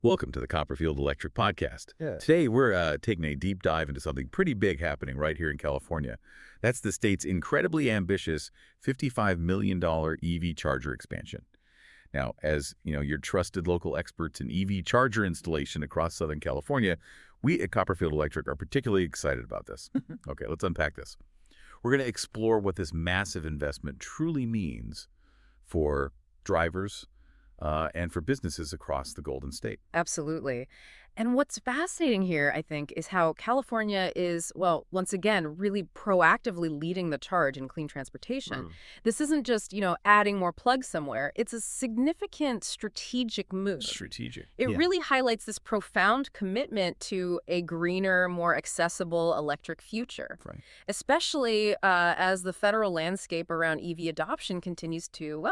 Welcome to the Copperfield Electric Podcast. Yeah. Today, we're taking a deep dive into something pretty big happening right here in California. That's the state's incredibly ambitious $55 million EV charger expansion. Now, as you know, your trusted local experts in EV charger installation across Southern California, we at Copperfield Electric are particularly excited about this. Okay, let's unpack this. We're going to explore what this massive investment truly means for drivers, and for businesses across the Golden State. Absolutely. And what's fascinating here, I think, is how California is, well, once again, really proactively leading the charge in clean transportation. This isn't just, adding more plugs somewhere. It's a significant strategic move. Strategic. It really highlights this profound commitment to a greener, more accessible electric future, Right. especially as the federal landscape around EV adoption continues to,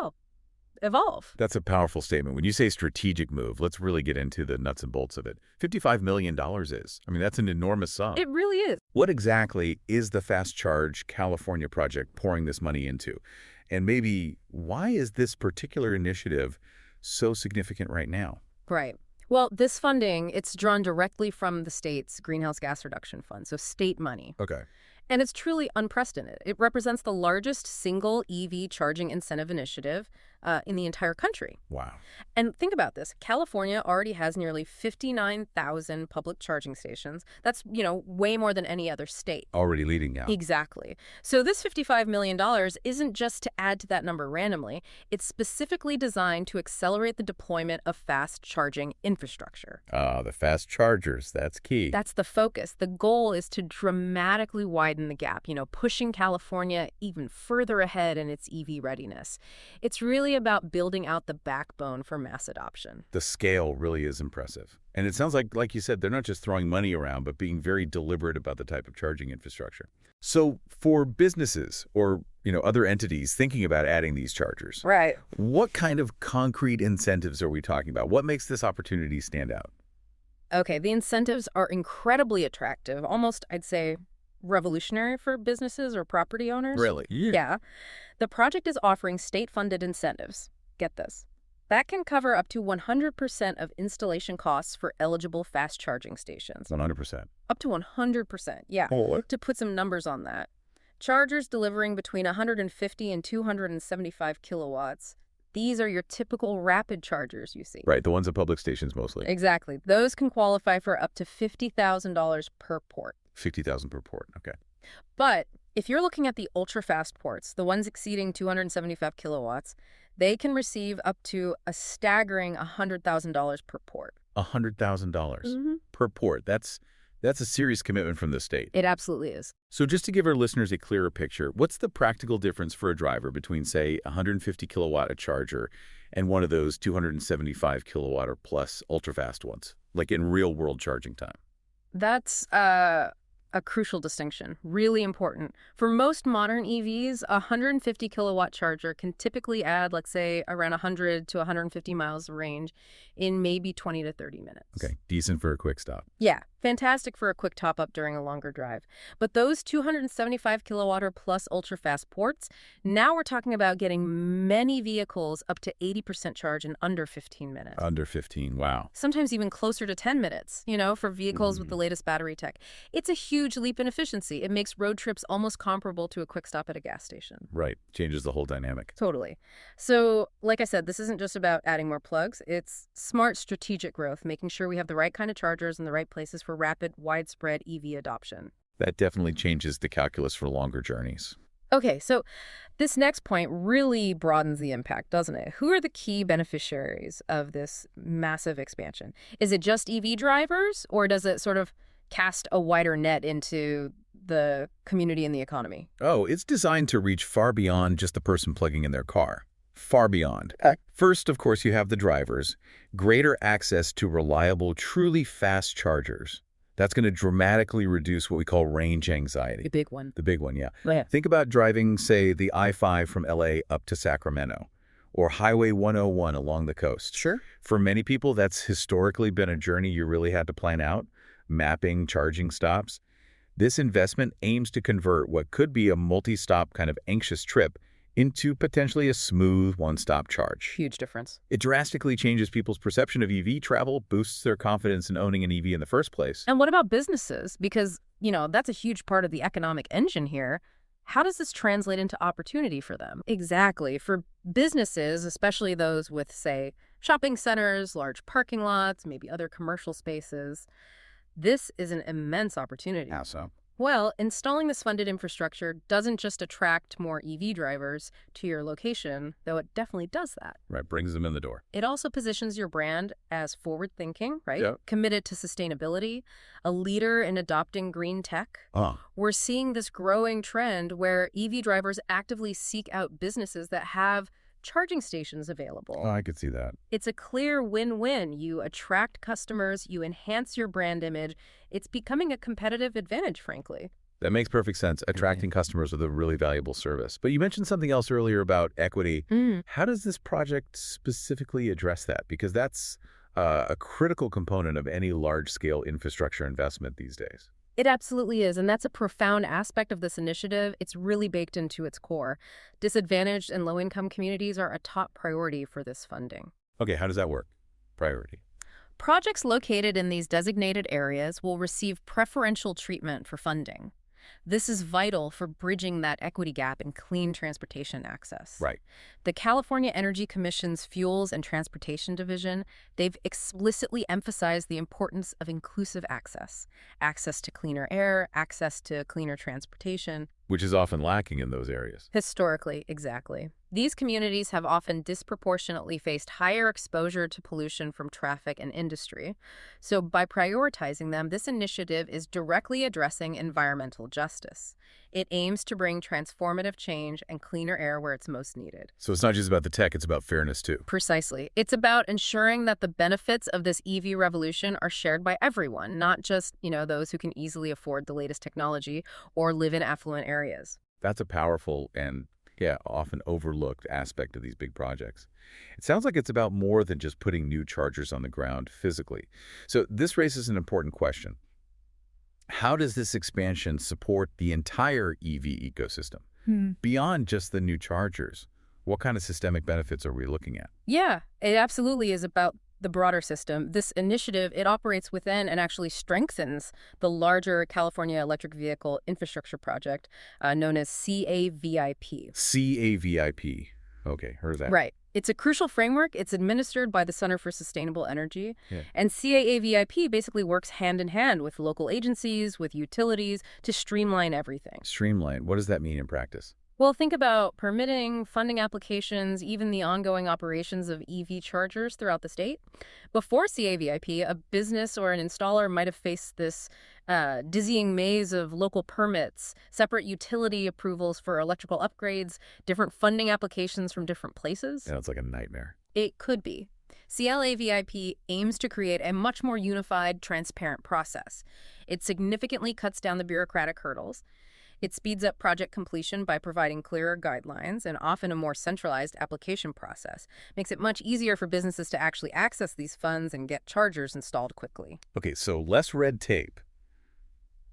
evolve. That's a powerful statement. When you say strategic move, let's really get into the nuts and bolts of it. $55 million is. I mean, that's an enormous sum. It really is. What exactly is the Fast Charge California project pouring this money into? And maybe why is this particular initiative so significant right now? Right. Well, this funding, it's drawn directly from the state's greenhouse gas reduction fund, so state money. Okay. And it's truly unprecedented. It represents the largest single EV charging incentive initiative in the entire country. Wow. And think about this. California already has nearly 59,000 public charging stations. That's, way more than any other state. Already leading now. Exactly. So this $55 million isn't just to add to that number randomly. It's specifically designed to accelerate the deployment of fast charging infrastructure. The fast chargers, that's key. That's the focus. The goal is to dramatically widen the gap, pushing California even further ahead in its EV readiness. It's really about building out the backbone for mass adoption. The scale really is impressive. And it sounds like you said, they're not just throwing money around, but being very deliberate about the type of charging infrastructure. So for businesses or, other entities thinking about adding these chargers, right? What kind of concrete incentives are we talking about? What makes this opportunity stand out? Okay, the incentives are incredibly attractive, almost, I'd say, revolutionary for businesses or property owners. Really? Yeah. The project is offering state-funded incentives. Get this. That can cover up to 100% of installation costs for eligible fast charging stations. 100%. Up to 100%, yeah. Oh. To put some numbers on that. Chargers delivering between 150 and 275 kilowatts. These are your typical rapid chargers, you see. Right, the ones at public stations mostly. Exactly. Those can qualify for up to $50,000 per port. $50,000 per port, okay. But if you're looking at the ultra-fast ports, the ones exceeding 275 kilowatts, they can receive up to a staggering $100,000 per port. $100,000 per port. That's a serious commitment from the state. It absolutely is. So just to give our listeners a clearer picture, what's the practical difference for a driver between, say, 150 kilowatt a charger and one of those 275 kilowatt or plus ultra-fast ones, like in real-world charging time? That's a crucial distinction, really important. For most modern EVs, a 150 kilowatt charger can typically add, let's say, around 100 to 150 miles of range in maybe 20 to 30 minutes. Okay, decent for a quick stop. Yeah, fantastic for a quick top-up during a longer drive. But those 275 kilowatt or plus ultra-fast ports, now we're talking about getting many vehicles up to 80% charge in under 15 minutes. Under 15, wow. Sometimes even closer to 10 minutes, for vehicles with the latest battery tech. It's a huge leap in efficiency. It makes road trips almost comparable to a quick stop at a gas station. Right, changes the whole dynamic. Totally. So, like I said, this isn't just about adding more plugs. It's smart strategic growth, making sure we have the right kind of chargers in the right places for rapid, widespread EV adoption. That definitely changes the calculus for longer journeys. Okay, so this next point really broadens the impact, doesn't it? Who are the key beneficiaries of this massive expansion? Is it just EV drivers, or does it sort of cast a wider net into the community and the economy? Oh, it's designed to reach far beyond just the person plugging in their car. Far beyond. First, of course, you have the drivers. Greater access to reliable, truly fast chargers. That's going to dramatically reduce what we call range anxiety. The big one. The big one, yeah. Yeah. Think about driving, say, the I-5 from LA up to Sacramento, or Highway 101 along the coast. Sure. For many people, that's historically been a journey you really had to plan out, mapping, charging stops. This investment aims to convert what could be a multi-stop kind of anxious trip into potentially a smooth one-stop charge. Huge difference. It drastically changes people's perception of EV travel, boosts their confidence in owning an EV in the first place. And what about businesses? Because, that's a huge part of the economic engine here. How does this translate into opportunity for them? Exactly. For businesses, especially those with, say, shopping centers, large parking lots, maybe other commercial spaces, this is an immense opportunity. How so? Well, installing this funded infrastructure doesn't just attract more EV drivers to your location, though it definitely does that. Right, brings them in the door. It also positions your brand as forward-thinking, right? Yep. Committed to sustainability, a leader in adopting green tech. We're seeing this growing trend where EV drivers actively seek out businesses that have charging stations available. I could see that. It's a clear win-win. You attract customers, you enhance your brand image. It's becoming a competitive advantage, frankly. That makes perfect sense, attracting customers with a really valuable service. But you mentioned something else earlier about equity. How does this project specifically address that? Because that's a critical component of any large-scale infrastructure investment these days. It absolutely is, and that's a profound aspect of this initiative. It's really baked into its core. Disadvantaged and low-income communities are a top priority for this funding. Okay, how does that work? Priority. Projects located in these designated areas will receive preferential treatment for funding. This is vital for bridging that equity gap in clean transportation access. Right. The California Energy Commission's Fuels and Transportation Division, they've explicitly emphasized the importance of inclusive access to cleaner air, access to cleaner transportation. Which is often lacking in those areas. Historically, exactly. These communities have often disproportionately faced higher exposure to pollution from traffic and industry. So by prioritizing them, this initiative is directly addressing environmental justice. It aims to bring transformative change and cleaner air where it's most needed. So it's not just about the tech, it's about fairness too. Precisely. It's about ensuring that the benefits of this EV revolution are shared by everyone, not just, those who can easily afford the latest technology or live in affluent areas. That's a powerful and, often overlooked aspect of these big projects. It sounds like it's about more than just putting new chargers on the ground physically. So this raises an important question. How does this expansion support the entire EV ecosystem? Beyond just the new chargers, what kind of systemic benefits are we looking at? Yeah, it absolutely is about the broader system. This initiative, it operates within and actually strengthens the larger California Electric Vehicle Infrastructure Project, known as CAVIP. CAVIP. Okay, heard of that. Right. It's a crucial framework. It's administered by the Center for Sustainable Energy. And CAAVIP basically works hand in hand with local agencies, with utilities, to streamline everything. Streamline. What does that mean in practice? Well, think about permitting, funding applications, even the ongoing operations of EV chargers throughout the state. Before CAVIP, a business or an installer might have faced this dizzying maze of local permits, separate utility approvals for electrical upgrades, different funding applications from different places. Yeah, it's like a nightmare. It could be. CLAVIP aims to create a much more unified, transparent process. It significantly cuts down the bureaucratic hurdles. It speeds up project completion by providing clearer guidelines and often a more centralized application process. Makes it much easier for businesses to actually access these funds and get chargers installed quickly. Okay, so less red tape.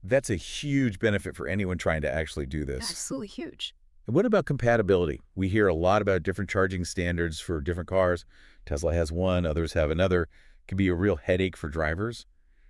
That's a huge benefit for anyone trying to actually do this. Absolutely huge. And what about compatibility? We hear a lot about different charging standards for different cars. Tesla has one, others have another. It can be a real headache for drivers.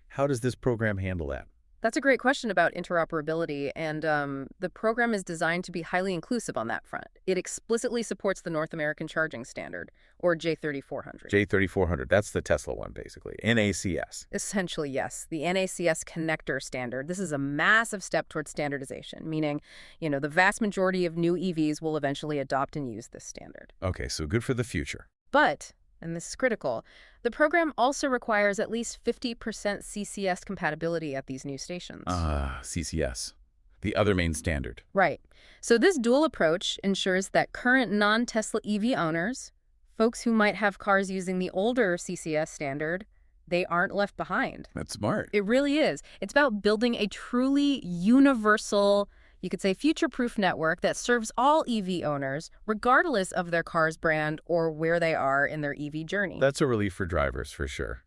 How does this program handle that? That's a great question about interoperability, and the program is designed to be highly inclusive on that front. It explicitly supports the North American Charging Standard, or J3400. J3400, that's the Tesla one, basically. NACS. Essentially, yes. The NACS connector standard. This is a massive step towards standardization, meaning, the vast majority of new EVs will eventually adopt and use this standard. Okay, so good for the future. But, and this is critical, the program also requires at least 50% CCS compatibility at these new stations. CCS, the other main standard. Right. So this dual approach ensures that current non-Tesla EV owners, folks who might have cars using the older CCS standard, they aren't left behind. That's smart. It really is. It's about building a truly universal, you could say future-proof network that serves all EV owners, regardless of their car's brand or where they are in their EV journey. That's a relief for drivers, for sure.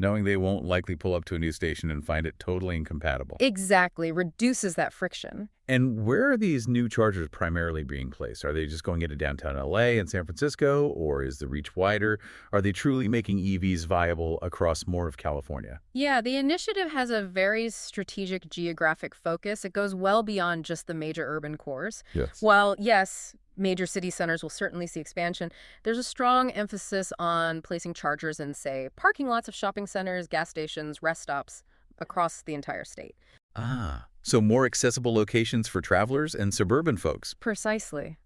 knowing they won't likely pull up to a new station and find it totally incompatible. Exactly. Reduces that friction. And where are these new chargers primarily being placed? Are they just going into downtown LA and San Francisco, or is the reach wider? Are they truly making EVs viable across more of California? Yeah, the initiative has a very strategic geographic focus. It goes well beyond just the major urban cores. Yes. While, yes, major city centers will certainly see expansion, there's a strong emphasis on placing chargers in, say, parking lots of shopping centers, gas stations, rest stops across the entire state. Ah, so more accessible locations for travelers and suburban folks. Precisely.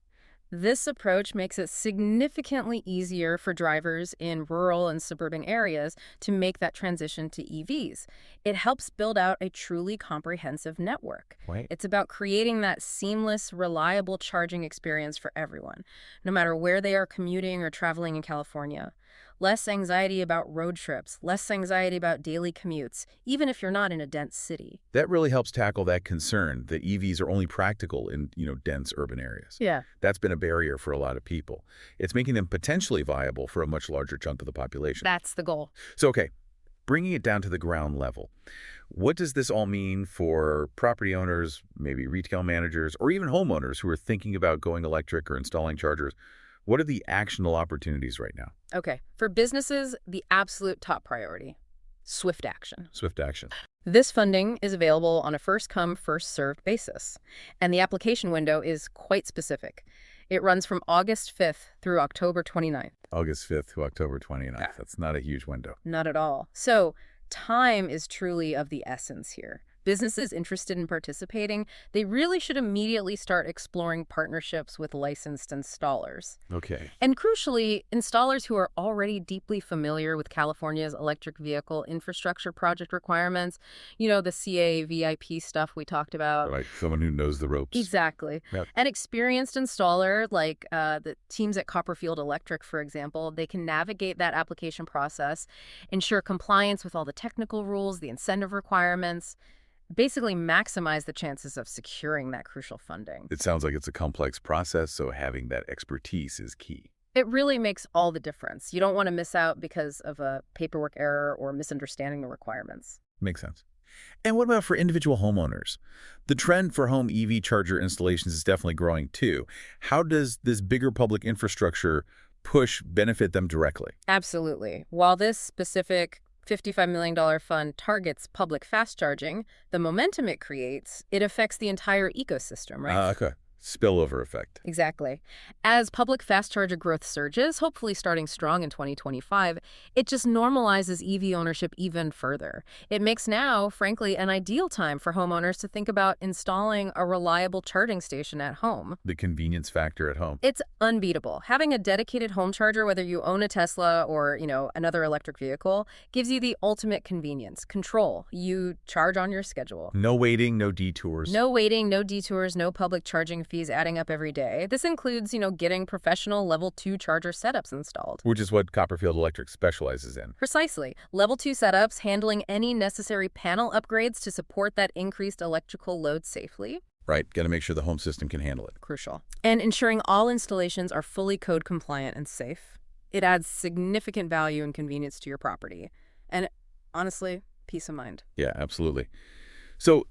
This approach makes it significantly easier for drivers in rural and suburban areas to make that transition to EVs. It helps build out a truly comprehensive network. Right. It's about creating that seamless, reliable charging experience for everyone, no matter where they are commuting or traveling in California. Less anxiety about road trips, less anxiety about daily commutes, even if you're not in a dense city. That really helps tackle that concern that EVs are only practical in, dense urban areas. Yeah. That's been a barrier for a lot of people. It's making them potentially viable for a much larger chunk of the population. That's the goal. So, okay, bringing it down to the ground level, what does this all mean for property owners, maybe retail managers, or even homeowners who are thinking about going electric or installing chargers? What are the actionable opportunities right now? Okay. For businesses, the absolute top priority, swift action. Swift action. This funding is available on a first-come, first-served basis, and the application window is quite specific. It runs from August 5th through October 29th. August 5th to October 29th. Yeah. That's not a huge window. Not at all. So time is truly of the essence here. Businesses interested in participating, they really should immediately start exploring partnerships with licensed installers. Okay. And crucially, installers who are already deeply familiar with California's electric vehicle infrastructure project requirements, the CA VIP stuff we talked about. Like someone who knows the ropes. Exactly. Yep. An experienced installer, like the teams at Copperfield Electric, for example, they can navigate that application process, ensure compliance with all the technical rules, the incentive requirements, basically maximize the chances of securing that crucial funding. It sounds like it's a complex process, so having that expertise is key. It really makes all the difference. You don't want to miss out because of a paperwork error or misunderstanding the requirements. Makes sense. And what about for individual homeowners? The trend for home EV charger installations is definitely growing too. How does this bigger public infrastructure push benefit them directly? Absolutely. While this specific $55 million fund targets public fast charging, the momentum it creates, it affects the entire ecosystem, right? Okay. Spillover effect. Exactly. As public fast charger growth surges, hopefully starting strong in 2025, it just normalizes EV ownership even further. It makes now, frankly, an ideal time for homeowners to think about installing a reliable charging station at home. The convenience factor at home. It's unbeatable. Having a dedicated home charger, whether you own a Tesla or, another electric vehicle, gives you the ultimate convenience, control. You charge on your schedule. No waiting, no detours. No waiting, no detours, no public charging fees adding up every day. This includes, getting professional level 2 charger setups installed. Which is what Copperfield Electric specializes in. Precisely. Level 2 setups, handling any necessary panel upgrades to support that increased electrical load safely. Right. Got to make sure the home system can handle it. Crucial. And ensuring all installations are fully code compliant and safe. It adds significant value and convenience to your property. And honestly, peace of mind. Yeah, absolutely. So,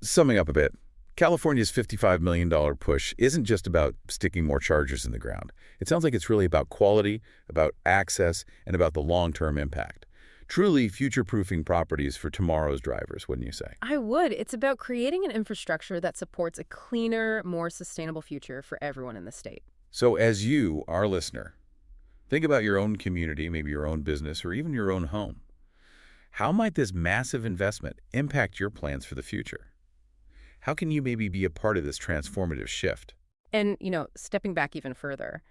summing up a bit, California's $55 million push isn't just about sticking more chargers in the ground. It sounds like it's really about quality, about access, and about the long-term impact. Truly future-proofing properties for tomorrow's drivers, wouldn't you say? I would. It's about creating an infrastructure that supports a cleaner, more sustainable future for everyone in the state. So as you, our listener, think about your own community, maybe your own business, or even your own home. How might this massive investment impact your plans for the future? How can you maybe be a part of this transformative shift? And, stepping back even further,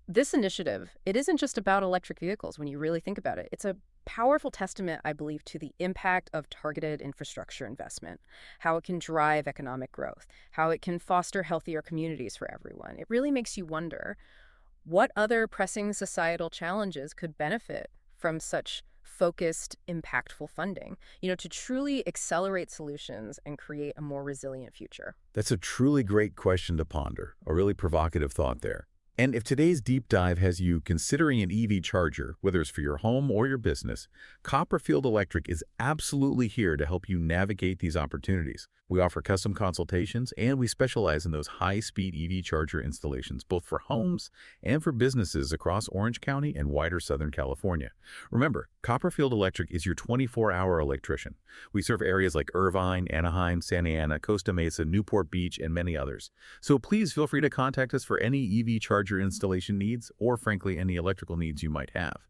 this initiative, it isn't just about electric vehicles when you really think about it. It's a powerful testament, I believe, to the impact of targeted infrastructure investment, how it can drive economic growth, how it can foster healthier communities for everyone. It really makes you wonder, what other pressing societal challenges could benefit from such focused, impactful funding, to truly accelerate solutions and create a more resilient future? That's a truly great question to ponder, a really provocative thought there. And if today's deep dive has you considering an EV charger, whether it's for your home or your business, Copperfield Electric is absolutely here to help you navigate these opportunities. We offer custom consultations, and we specialize in those high-speed EV charger installations, both for homes and for businesses across Orange County and wider Southern California. Remember, Copperfield Electric is your 24-hour electrician. We serve areas like Irvine, Anaheim, Santa Ana, Costa Mesa, Newport Beach, and many others. So please feel free to contact us for any EV charger installation needs or, frankly, any electrical needs you might have.